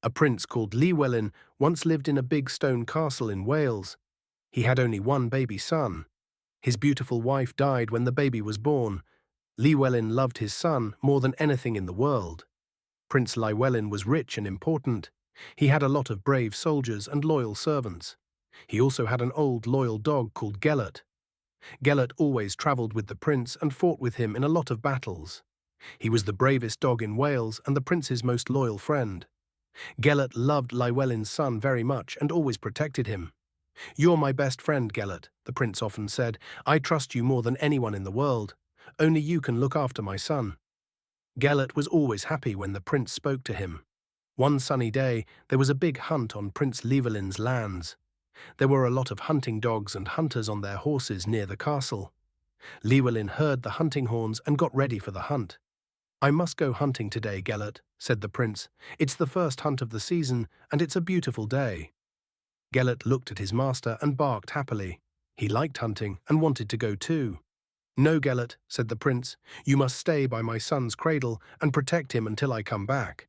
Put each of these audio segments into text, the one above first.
A prince called Llywelyn once lived in a big stone castle in Wales. He had only one baby son. His beautiful wife died when the baby was born. Llywelyn loved his son more than anything in the world. Prince Llywelyn was rich and important. He had a lot of brave soldiers and loyal servants. He also had an old loyal dog called Gelert. Gelert always travelled with the prince and fought with him in a lot of battles. He was the bravest dog in Wales and the prince's most loyal friend. Gelert loved Llywelyn's son very much and always protected him. "You're my best friend, Gelert," the prince often said. "I trust you more than anyone in the world. Only you can look after my son." Gelert was always happy when the prince spoke to him. One sunny day, there was a big hunt on Prince Llywelyn's lands. There were a lot of hunting dogs and hunters on their horses near the castle. Llywelyn heard the hunting horns and got ready for the hunt. "I must go hunting today, Gelert," said the prince. "It's the first hunt of the season, and it's a beautiful day." Gelert looked at his master and barked happily. He liked hunting and wanted to go too. "No, Gelert," said the prince. "You must stay by my son's cradle and protect him until I come back."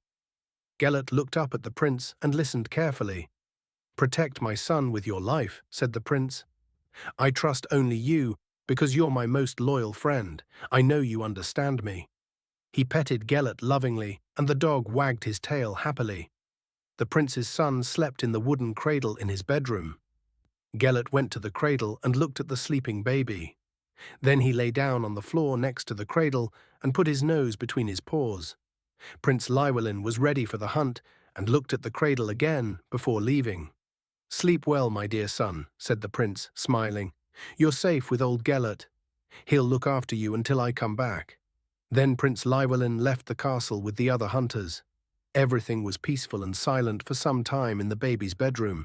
Gelert looked up at the prince and listened carefully. "Protect my son with your life," said the prince. "I trust only you, because you're my most loyal friend. I know you understand me." He petted Gelert lovingly, and the dog wagged his tail happily. The prince's son slept in the wooden cradle in his bedroom. Gelert went to the cradle and looked at the sleeping baby. Then he lay down on the floor next to the cradle and put his nose between his paws. Prince Llywelyn was ready for the hunt and looked at the cradle again before leaving. "Sleep well, my dear son," said the prince, smiling. "You're safe with old Gelert. He'll look after you until I come back." Then Prince Llywelyn left the castle with the other hunters. Everything was peaceful and silent for some time in the baby's bedroom.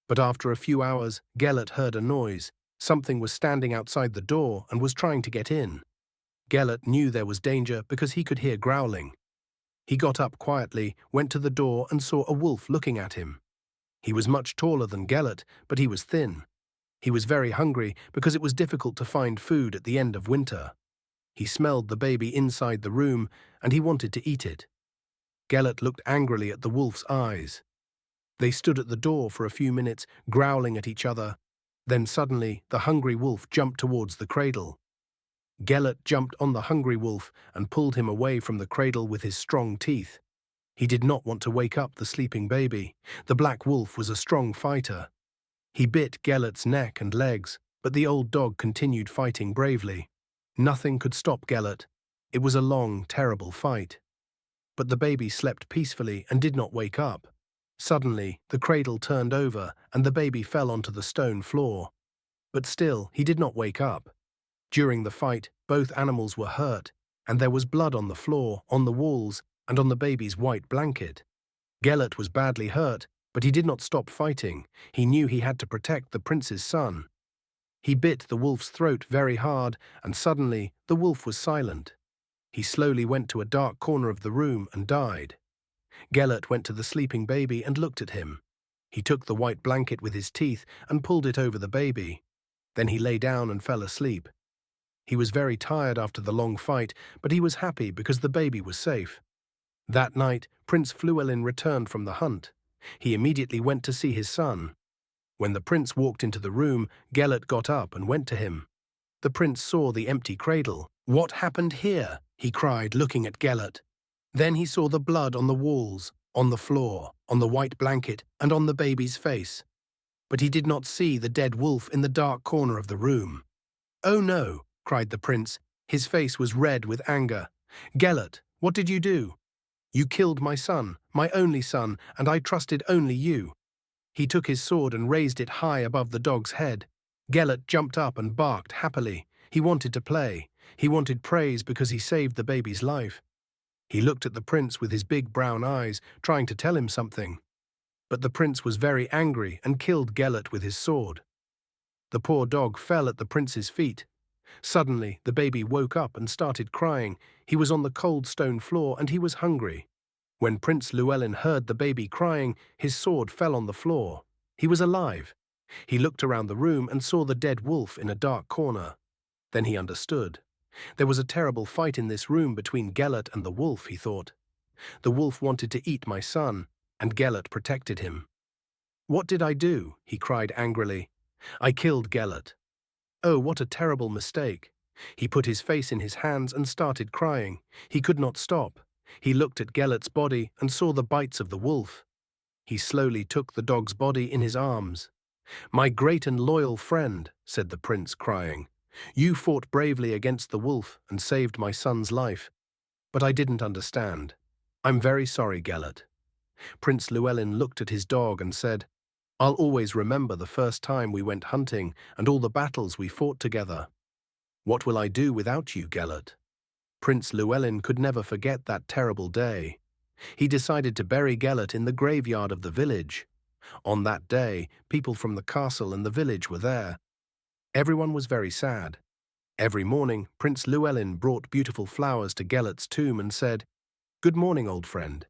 But after a few hours, Gelert heard a noise. Something was standing outside the door and was trying to get in. Gelert knew there was danger because he could hear growling. He got up quietly, went to the door and saw a wolf looking at him. He was much taller than Gelert, but he was thin. He was very hungry because it was difficult to find food at the end of winter. He smelled the baby inside the room, and he wanted to eat it. Gelert looked angrily at the wolf's eyes. They stood at the door for a few minutes, growling at each other. Then suddenly, the hungry wolf jumped towards the cradle. Gelert jumped on the hungry wolf and pulled him away from the cradle with his strong teeth. He did not want to wake up the sleeping baby. The black wolf was a strong fighter. He bit Gelert's neck and legs, but the old dog continued fighting bravely. Nothing could stop Gelert. It was a long, terrible fight. But the baby slept peacefully and did not wake up. Suddenly, the cradle turned over and the baby fell onto the stone floor. But still, he did not wake up. During the fight, both animals were hurt, and there was blood on the floor, on the walls, and on the baby's white blanket. Gelert was badly hurt, but he did not stop fighting. He knew he had to protect the prince's son. He bit the wolf's throat very hard, and suddenly the wolf was silent. He slowly went to a dark corner of the room and died. Gelert went to the sleeping baby and looked at him. He took the white blanket with his teeth and pulled it over the baby. Then he lay down and fell asleep. He was very tired after the long fight, but he was happy because the baby was safe. That night, Prince Llywelyn returned from the hunt. He immediately went to see his son. When the prince walked into the room, Gelert got up and went to him. The prince saw the empty cradle. "What happened here?" he cried, looking at Gelert. Then he saw the blood on the walls, on the floor, on the white blanket, and on the baby's face. But he did not see the dead wolf in the dark corner of the room. "Oh no!" cried the prince. His face was red with anger. "Gelert, what did you do? You killed my son, my only son, and I trusted only you." He took his sword and raised it high above the dog's head. Gelert jumped up and barked happily. He wanted to play. He wanted praise because he saved the baby's life. He looked at the prince with his big brown eyes, trying to tell him something. But the prince was very angry and killed Gelert with his sword. The poor dog fell at the prince's feet. Suddenly, the baby woke up and started crying. He was on the cold stone floor and he was hungry. When Prince Llywelyn heard the baby crying, his sword fell on the floor. He was alive. He looked around the room and saw the dead wolf in a dark corner. Then he understood. There was a terrible fight in this room between Gelert and the wolf, he thought. The wolf wanted to eat my son. and Gelert protected him. "What did I do?" he cried angrily. "I killed Gelert. Oh, what a terrible mistake." He put his face in his hands and started crying. He could not stop. He looked at Gelert's body and saw the bites of the wolf. He slowly took the dog's body in his arms. "My great and loyal friend," said the prince, crying. "You fought bravely against the wolf and saved my son's life. But I didn't understand. I'm very sorry, Gelert." Prince Llewellyn looked at his dog and said, "I'll always remember the first time we went hunting and all the battles we fought together. What will I do without you, Gelert?" Prince Llewellyn could never forget that terrible day. He decided to bury Gelert in the graveyard of the village. On that day, people from the castle and the village were there. Everyone was very sad. Every morning, Prince Llewellyn brought beautiful flowers to Gelert's tomb and said, "Good morning, old friend.